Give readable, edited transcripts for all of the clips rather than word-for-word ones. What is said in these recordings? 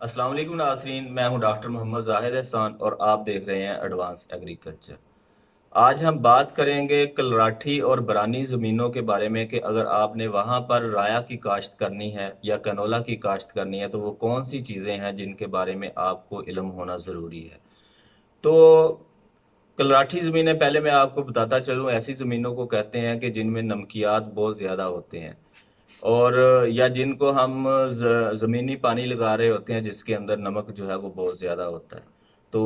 अस्सलाम वालेकुम नाज़रीन, मैं हूं डॉक्टर मोहम्मद ज़ाहिद एहसान और आप देख रहे हैं एडवांस एग्रीकल्चर। आज हम बात करेंगे कलराठी और बरानी ज़मीनों के बारे में कि अगर आपने वहां पर राया की काश्त करनी है या कनोला की काश्त करनी है तो वो कौन सी चीज़ें हैं जिनके बारे में आपको इल्म होना ज़रूरी है। तो कलराठी ज़मीनें, पहले मैं आपको बताता चलूँ, ऐसी ज़मीनों को कहते हैं कि जिनमें नमकियात बहुत ज़्यादा होते हैं और या जिनको हम ज़मीनी पानी लगा रहे होते हैं जिसके अंदर नमक जो है वो बहुत ज़्यादा होता है। तो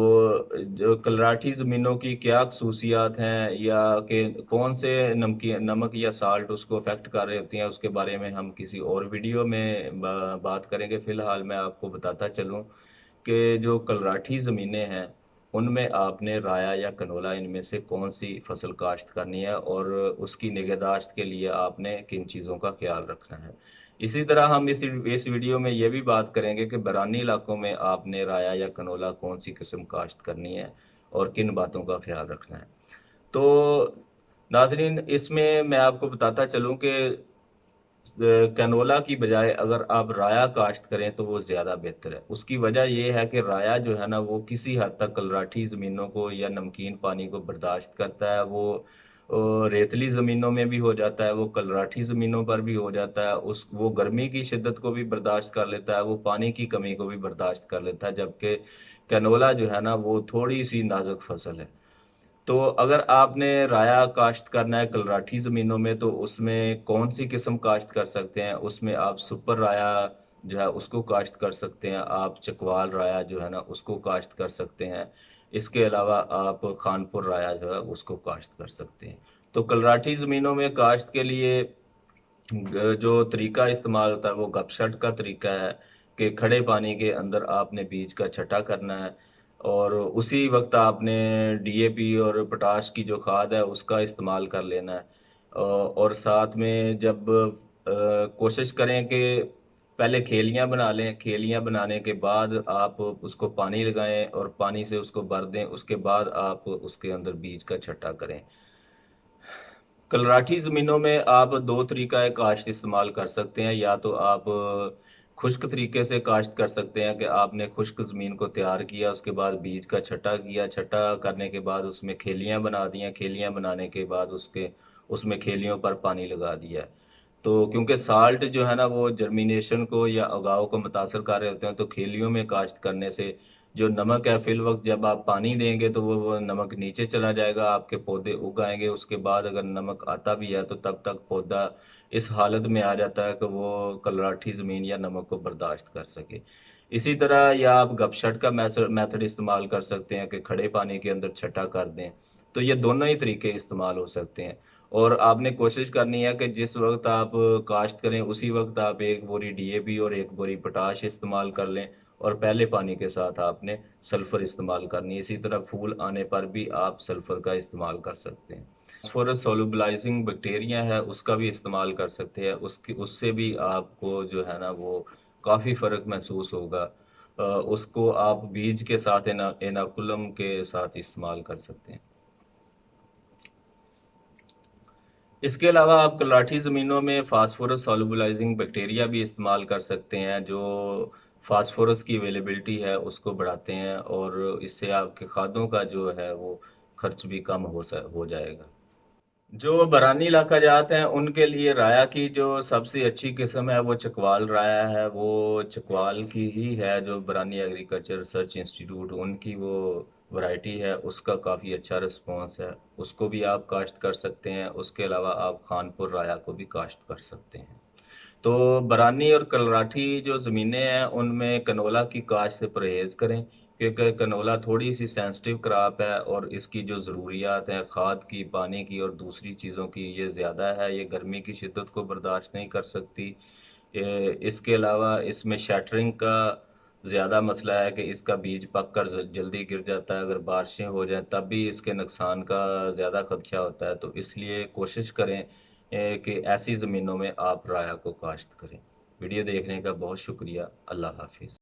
जो कलराठी ज़मीनों की क्या खसूसियात हैं या कि कौन से नमक या साल्ट उसको अफेक्ट कर रहे होती हैं, उसके बारे में हम किसी और वीडियो में बात करेंगे। फ़िलहाल मैं आपको बताता चलूँ कि जो कलराठी ज़मीनें हैं उनमें आपने राया या कनोला इनमें से कौन सी फसल काश्त करनी है और उसकी निगहदाश्त के लिए आपने किन चीज़ों का ख्याल रखना है। इसी तरह हम इस वीडियो में ये भी बात करेंगे कि बरानी इलाकों में आपने राया या कनोला कौन सी किस्म काश्त करनी है और किन बातों का ख्याल रखना है। तो नाज़रीन, इसमें मैं आपको बताता चलूँ कि कैनोला की बजाय अगर आप राया काश्त करें तो वो ज़्यादा बेहतर है। उसकी वजह ये है कि राया जो है ना वो किसी हद तक कलराठी ज़मीनों को या नमकीन पानी को बर्दाश्त करता है। वो रेतली ज़मीनों में भी हो जाता है, वो कलराठी ज़मीनों पर भी हो जाता है। वो गर्मी की शिद्दत को भी बर्दाश्त कर लेता है, वो पानी की कमी को भी बर्दाश्त कर लेता है, जबकि कैनोला जो है ना वो थोड़ी-सी नाज़ुक फ़सल है। तो अगर आपने राया काश्त करना है कलराठी ज़मीनों में तो उसमें कौन-सी किस्म काश्त कर सकते हैं? उसमें आप सुपर राया जो है उसको काश्त कर सकते हैं, आप चकवाल राया जो है ना उसको काश्त कर सकते हैं। इसके अलावा आप खानपुर राया जो है उसको काश्त कर सकते हैं। तो कलराठी ज़मीनों में काश्त के लिए जो तरीका इस्तेमाल होता है वो गपशट का तरीका है कि खड़े पानी के अंदर आपने बीज का छटा करना है और उसी वक्त आपने डीएपी और पोटाश की जो खाद है उसका इस्तेमाल कर लेना है। और साथ में जब कोशिश करें कि पहले खेलियां बना लें, खेलियां बनाने के बाद आप उसको पानी लगाएं और पानी से उसको भर दें, उसके बाद आप उसके अंदर बीज का छटा करें। कलराठी ज़मीनों में आप 2 तरीक़ा काश्त इस्तेमाल कर सकते हैं। या तो आप खुश्क तरीके से काश्त कर सकते हैं कि आपने खुश्क ज़मीन को तैयार किया, उसके बाद बीज का छटा किया, छटा करने के बाद उसमें खेलियाँ बना दी हैं, खेलियाँ बनाने के बाद उसमें खेलियों पर पानी लगा दिया है। तो क्योंकि साल्ट जो है ना वो जर्मिनेशन को या उगाव को मुतासर कर रहे होते हैं, तो खेलियों में काश्त करने से जो नमक है फिल वक्त जब आप पानी देंगे तो वो नमक नीचे चला जाएगा, आपके पौधे उग आएंगे। उसके बाद अगर नमक आता भी है तो तब तक पौधा इस हालत में आ जाता है कि वो कलराठी ज़मीन या नमक को बर्दाश्त कर सके। इसी तरह या आप गपशट का मेथड इस्तेमाल कर सकते हैं कि खड़े पानी के अंदर छटा कर दें। तो ये दोनों ही तरीके इस्तेमाल हो सकते हैं और आपने कोशिश करनी है कि जिस वक्त आप काश्त करें उसी वक्त आप 1 बोरी डीएपी और 1 बोरी पोटाश इस्तेमाल कर लें और पहले पानी के साथ आपने सल्फ़र इस्तेमाल करनी है। इसी तरह फूल आने पर भी आप सल्फ़र का इस्तेमाल कर सकते हैं। फास्फोरस सोलुबलाइजिंग बैक्टीरिया है उसका भी इस्तेमाल कर सकते हैं। उससे भी आपको जो है ना वो काफ़ी फ़र्क महसूस होगा। उसको आप बीज के साथ इनोकुलम के साथ इस्तेमाल कर सकते हैं। इसके अलावा आप कलराठी ज़मीनों में फास्फोरस सॉल्युबलाइजिंग बैक्टीरिया भी इस्तेमाल कर सकते हैं, जो फास्फोरस की अवेलेबिलिटी है उसको बढ़ाते हैं और इससे आपके खादों का जो है वो खर्च भी कम हो जाएगा। जो बरानी इलाका जात हैं उनके लिए राया की जो सबसे अच्छी किस्म है वो चकवाल राया है। वो चकवाल की ही है, जो बरानी एग्रीकल्चर रिसर्च इंस्टीट्यूट उनकी वो वैरायटी है, उसका काफ़ी अच्छा रिस्पांस है। उसको भी आप काश्त कर सकते हैं। उसके अलावा आप खानपुर राया को भी काश्त कर सकते हैं। तो बरानी और कलराठी जो ज़मीनें हैं उनमें कनोला की काश्त से परहेज़ करें, क्योंकि कनोला थोड़ी-सी सेंसिटिव क्रॉप है और इसकी जो ज़रूरियात हैं खाद की, पानी की और दूसरी चीज़ों की ये ज़्यादा है। ये गर्मी की शिद्दत को बर्दाश्त नहीं कर सकती। इसके अलावा इसमें शैटरिंग का ज़्यादा मसला है कि इसका बीज पक कर जल्दी गिर जाता है। अगर बारिशें हो जाएँ तब भी इसके नुकसान का ज़्यादा खदशा होता है। तो इसलिए कोशिश करें कि ऐसी ज़मीनों में आप राया को काश्त करें। वीडियो देखने का बहुत शुक्रिया। अल्लाह हाफ़िज़।